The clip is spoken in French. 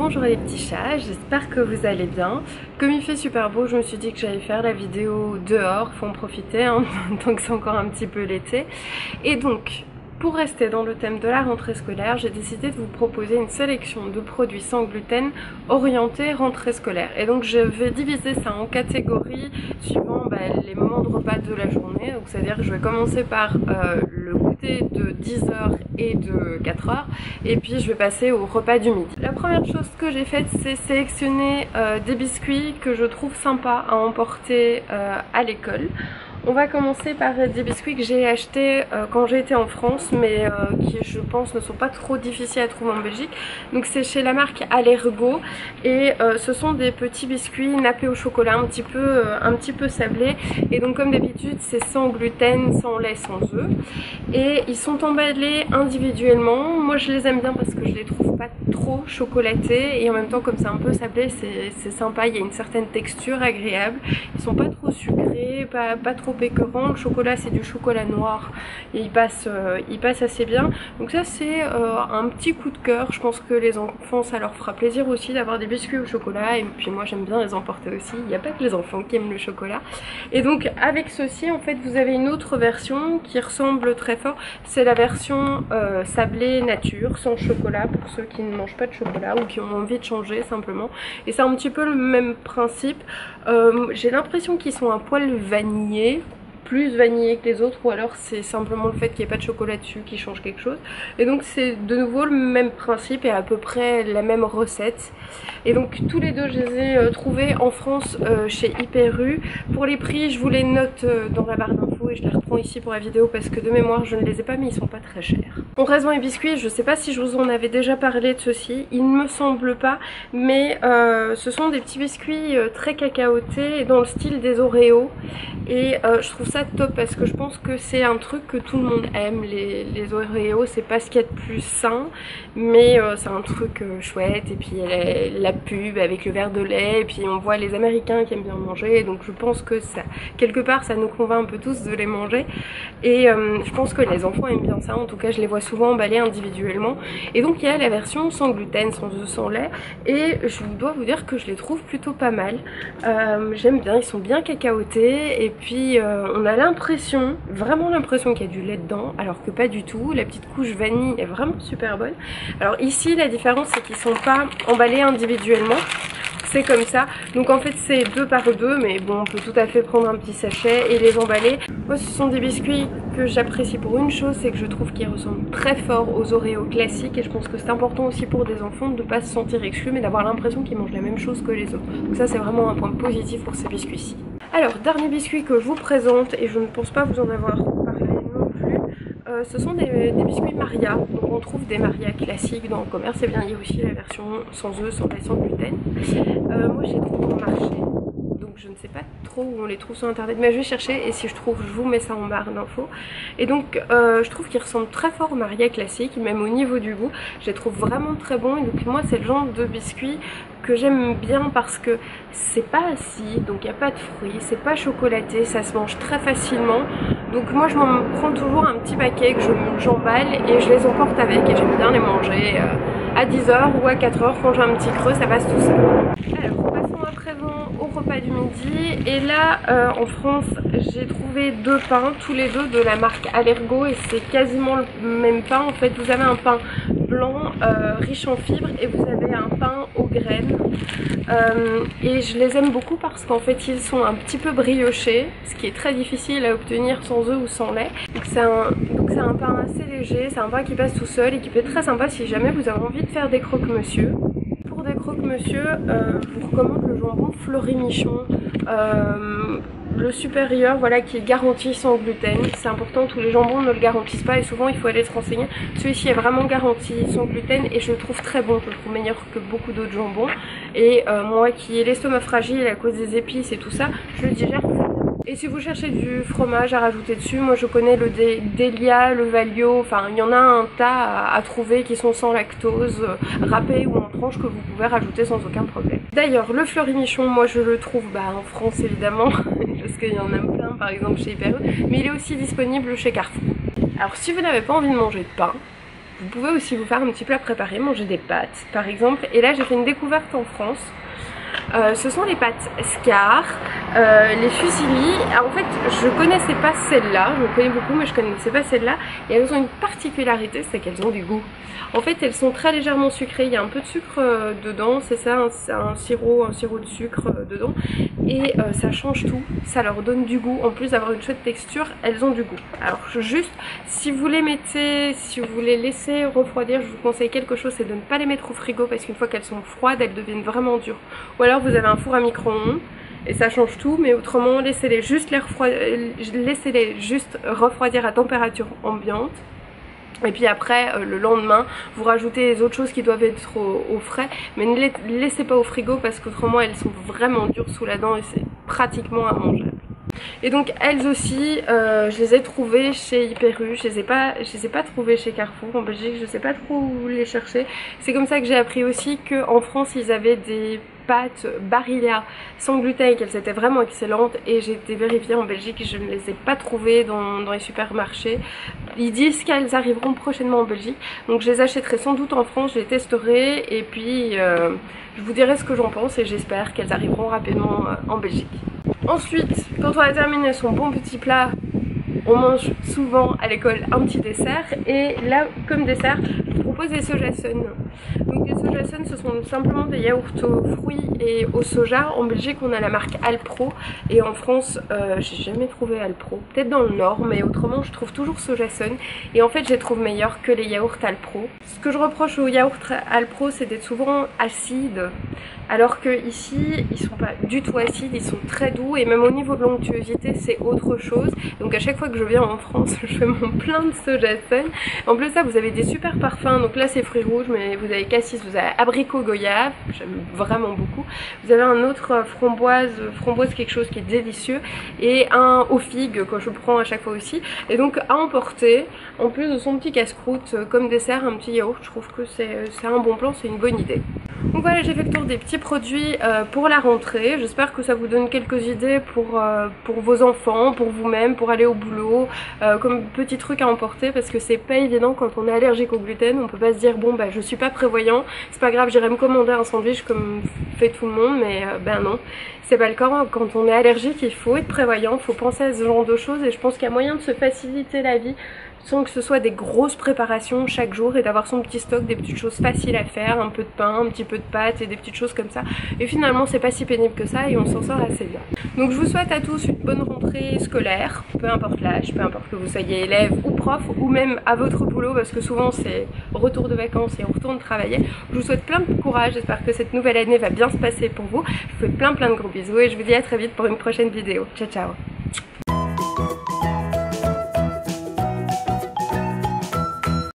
Bonjour les petits chats, j'espère que vous allez bien. Comme il fait super beau, je me suis dit que j'allais faire la vidéo dehors, faut en profiter hein, tant que c'est encore un petit peu l'été. Et donc, pour rester dans le thème de la rentrée scolaire, j'ai décidé de vous proposer une sélection de produits sans gluten orientés rentrée scolaire. Et donc je vais diviser ça en catégories suivant les moments de repas de la journée. Donc c'est-à-dire que je vais commencer par le goûter de 10h et de 4h, et puis je vais passer au repas du midi. La première chose que j'ai faite, c'est sélectionner des biscuits que je trouve sympas à emporter à l'école. On va commencer par des biscuits que j'ai achetés quand j'ai été en France, mais qui je pense ne sont pas trop difficiles à trouver en Belgique. Donc c'est chez la marque Allergo et ce sont des petits biscuits nappés au chocolat un petit peu sablés. Et donc comme d'habitude c'est sans gluten, sans lait, sans œufs. Et ils sont emballés individuellement. Moi je les aime bien parce que je les trouve pas trop chocolatés et en même temps comme c'est un peu sablé c'est sympa, il y a une certaine texture agréable. Ils sont pas trop sucrés, pas trop écœurant. Le chocolat c'est du chocolat noir et il passe assez bien. Donc ça c'est un petit coup de cœur. Je pense que les enfants ça leur fera plaisir aussi d'avoir des biscuits au chocolat, et puis moi j'aime bien les emporter aussi. Il n'y a pas que les enfants qui aiment le chocolat. Et donc avec ceci en fait vous avez une autre version qui ressemble très fort. C'est la version sablée nature sans chocolat pour ceux qui ne mangent pas de chocolat ou qui ont envie de changer simplement. Et c'est un petit peu le même principe. J'ai l'impression qu'ils sont un poil vanillés, plus vanillé que les autres, ou alors c'est simplement le fait qu'il n'y ait pas de chocolat dessus qui change quelque chose. Et donc c'est de nouveau le même principe et à peu près la même recette. Et donc tous les deux je les ai trouvés en France chez Hyper U. Pour les prix je vous les note dans la barre d'infos et je les reprends ici pour la vidéo parce que de mémoire je ne les ai pas, mais ils sont pas très chers. On reste dans les biscuits, je sais pas si je vous en avais déjà parlé de ceux-ci, il ne me semble pas, mais ce sont des petits biscuits très cacaotés dans le style des Oreos. Et je trouve ça top parce que je pense que c'est un truc que tout le monde aime. Les Oreos c'est pas ce qu'il y a de plus sain, mais c'est un truc chouette. Et puis la pub avec le verre de lait, et puis on voit les Américains qui aiment bien manger, donc je pense que ça, quelque part ça nous convainc un peu tous de les manger. Et je pense que les enfants aiment bien ça, en tout cas je les vois souvent emballés individuellement. Et donc il y a la version sans gluten, sans œufs, sans lait, et je dois vous dire que je les trouve plutôt pas mal. J'aime bien, ils sont bien cacaotés, et puis on a l'impression, vraiment l'impression qu'il y a du lait dedans, alors que pas du tout. La petite couche vanille est vraiment super bonne. Alors ici la différence c'est qu'ils sont pas emballés individuellement, c'est comme ça. Donc en fait c'est 2 par 2, mais bon on peut tout à fait prendre un petit sachet et les emballer. Moi ce sont des biscuits que j'apprécie pour une chose, c'est que je trouve qu'ils ressemblent très fort aux Oreos classiques, et je pense que c'est important aussi pour des enfants de ne pas se sentir exclus mais d'avoir l'impression qu'ils mangent la même chose que les autres. Donc ça c'est vraiment un point positif pour ces biscuits-ci. Alors dernier biscuit que je vous présente, et je ne pense pas vous en avoir parlé non plus, ce sont des biscuits Maria. Donc on trouve des Maria classiques dans le commerce, et bien il y a aussi la version sans œufs, sans lait, sans gluten. Moi je les trouve au marché, donc je ne sais pas trop où on les trouve sur internet, mais je vais chercher et si je trouve je vous mets ça en barre d'infos. Et donc je trouve qu'ils ressemblent très fort aux Maria classiques, même au niveau du goût je les trouve vraiment très bons. Et donc moi c'est le genre de biscuit que j'aime bien parce que c'est pas acide, donc il n'y a pas de fruits, c'est pas chocolaté, ça se mange très facilement. Donc moi je m'en prends toujours un petit paquet que j'emballe et je les emporte avec, et j'aime bien les manger à 10h ou à 4h quand j'ai un petit creux, ça passe tout seul. Alors passons à présent au repas du midi. Et là en France j'ai trouvé 2 pains, tous les deux de la marque Allergo, et c'est quasiment le même pain. En fait vous avez un pain blanc riche en fibres et vous avez un pain aux graines. Et je les aime beaucoup parce qu'en fait ils sont un petit peu briochés, ce qui est très difficile à obtenir sans œufs ou sans lait. Donc c'est un pain assez léger, c'est un pain qui passe tout seul et qui peut être très sympa si jamais vous avez envie de faire des croque-monsieur. Pour des croque-monsieur, je vous recommande le jambon Fleury-Michon, le supérieur, voilà, qui est garanti sans gluten. C'est important, tous les jambons ne le garantissent pas et souvent il faut aller se renseigner. Celui-ci est vraiment garanti sans gluten et je le trouve très bon, je le trouve meilleur que beaucoup d'autres jambons. Et moi qui ai l'estomac fragile à cause des épices et tout ça, je le digère très bien. Et si vous cherchez du fromage à rajouter dessus, moi je connais le Delia, le Valio, enfin il y en a un tas à trouver qui sont sans lactose, râpés ou en tranches, que vous pouvez rajouter sans aucun problème. D'ailleurs le Fleury-Michon, moi je le trouve en France évidemment, parce qu'il y en a plein par exemple chez Hyper U, mais il est aussi disponible chez Carrefour. Alors si vous n'avez pas envie de manger de pain, Vous pouvez aussi vous faire un petit plat préparé, manger des pâtes par exemple. Et là j'ai fait une découverte en France. Ce sont les pâtes Scar, les fusilli. En fait je connaissais pas celles-là, je connais beaucoup mais je connaissais pas celles-là. Et elles ont une particularité, c'est qu'elles ont du goût. En fait elles sont très légèrement sucrées, il y a un peu de sucre dedans, c'est ça, un sirop de sucre dedans. Et ça change tout, ça leur donne du goût. En plus d'avoir une chouette texture, elles ont du goût. Alors juste, si vous les mettez, si vous voulez laisser refroidir, je vous conseille quelque chose, c'est de ne pas les mettre au frigo parce qu'une fois qu'elles sont froides, elles deviennent vraiment dures. Ou alors vous avez un four à micro-ondes et ça change tout, mais autrement laissez-les juste refroidir à température ambiante. Et puis après le lendemain vous rajoutez les autres choses qui doivent être au frais, mais ne les laissez pas au frigo parce qu'autrement elles sont vraiment dures sous la dent et c'est pratiquement immangeable. Et donc elles aussi je les ai trouvées chez Hyper U, je les ai pas trouvées chez Carrefour en Belgique, je sais pas trop où les chercher. C'est comme ça que j'ai appris aussi qu'en France ils avaient des pâtes Barilla sans gluten, qu'elles étaient vraiment excellentes, et j'ai été vérifiée en Belgique, je ne les ai pas trouvées dans les supermarchés. Ils disent qu'elles arriveront prochainement en Belgique, donc je les achèterai sans doute en France, je les testerai et puis je vous dirai ce que j'en pense et j'espère qu'elles arriveront rapidement en Belgique. Ensuite, quand on a terminé son bon petit plat, on mange souvent à l'école un petit dessert, et là comme dessert je vous propose des sojasun. Donc les sojasun ce sont simplement des yaourts aux fruits et au soja. En Belgique on a la marque Alpro et en France j'ai jamais trouvé Alpro, peut-être dans le nord, mais autrement je trouve toujours sojasun et en fait je les trouve meilleurs que les yaourts Alpro. Ce que je reproche aux yaourts Alpro c'est d'être souvent acides, alors que ici ils sont pas du tout acides, ils sont très doux et même au niveau de l'onctuosité c'est autre chose. Donc à chaque fois que je viens en France je fais mon plein de sojasun. En plus ça vous avez des super parfums, donc là c'est fruits rouges mais vous avez cassis, vous avez abricot goyave, j'aime vraiment beaucoup. Vous avez un autre framboise quelque chose qui est délicieux, et un aux figues que je prends à chaque fois aussi. Et donc à emporter, en plus de son petit casse-croûte comme dessert, un petit yaourt, je trouve que c'est un bon plan, c'est une bonne idée. Donc voilà, j'ai fait le tour des petits produits pour la rentrée. J'espère que ça vous donne quelques idées pour vos enfants, pour vous-même, pour aller au boulot, comme petit truc à emporter, parce que c'est pas évident quand on est allergique au gluten. On peut pas se dire bon bah je suis pas prévoyant, c'est pas grave, j'irai me commander un sandwich comme fait tout le monde, mais ben non, c'est pas le cas. Quand on est allergique il faut être prévoyant, il faut penser à ce genre de choses, et je pense qu'il y a moyen de se faciliter la vie sans que ce soit des grosses préparations chaque jour, et d'avoir son petit stock, des petites choses faciles à faire, un peu de pain, un petit peu de pâtes et des petites choses comme ça, et finalement c'est pas si pénible que ça et on s'en sort assez bien. Donc je vous souhaite à tous une bonne rentrée scolaire, peu importe l'âge, peu importe que vous soyez élève ou prof, ou même à votre boulot, parce que souvent c'est retour de vacances et on retourne travailler. Je vous souhaite plein de courage, j'espère que cette nouvelle année va bien se passer pour vous. Je vous fais plein de gros bisous et je vous dis à très vite pour une prochaine vidéo. Ciao ciao.